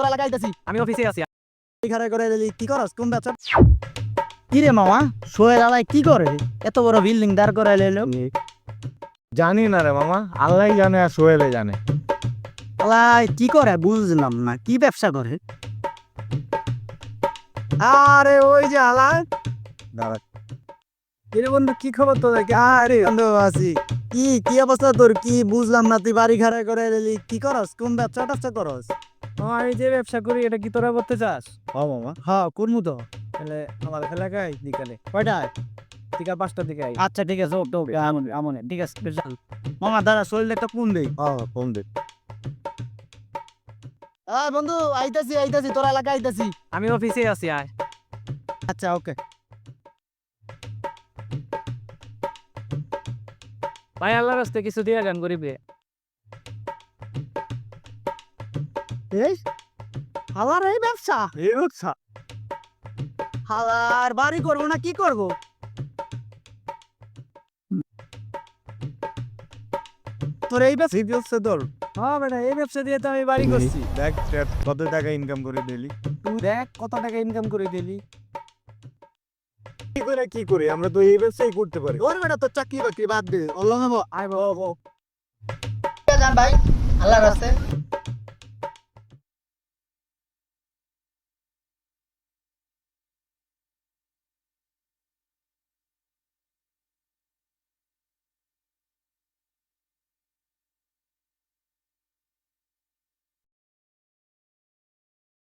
তোরা লাগাইতেছি আমি অফিসে আছি। এখানে করে দিলি কি করস কোন ব্যবসা কি রে মামা সোহেল আলাই কি করে এত বড় বিল্ডিং দাঁড় করাই লইলো জানি না রে মামা, আল্লাহ জানে আর সোহেলে জানে। আলাই কি করে বুঝলাম না কি ব্যবসা করে আরে ওই যে আল্লাহ দাঁড়া, কিরে বন্ধু কি খবর তোর? আরে বন্ধু আছি কি কি অবস্থা তোর কি বুঝলাম না তুই বাড়ি খাড়া করে দিলি কি করস কোন ব্যবসা করস আমি যে ব্যবসা করি এটা কি তোরা করতে চাস? ও মামা, হ্যাঁ করমু তো তাহলে আমার এলাকায় বিকালে কয়টায় বিকাল 5টার দিকে আই। আচ্ছা ঠিক আছে ওকে ওকে আমন আমন ঠিক আছে চল মামা দাঁড়া শরীরটা একটা কোন দেই ফোন দে। বন্ধু আইতাছি তোরা এলাকা আইতাছি আমি অফিসে আছি, আয়। আচ্ছা ওকে ভাই আল্লাহর রাস্তায় কিছু দিয়ে গান করিবে। এই হালার এই ব্যবসা এই ব্যবসা হালার বাড়ি করবো না কি করবো তোর এই ব্যবসা এই ব্যবসা তোর? হ্যাঁ বেটা, এই ব্যবসা দিয়ে তো আমি বাড়ি করছি। দেখ কত টাকা ইনকাম করে দিলি। তুই দেখ কত টাকা ইনকাম করে দিলি। কি করে আমরা তো এই ব্যবসাই করতে পারি। ওর বেটা তোর চাকরি বাকরি বাদ দে অল্লাহ আয় বাবা। যান ভাই আল্লাহর রাস্তায়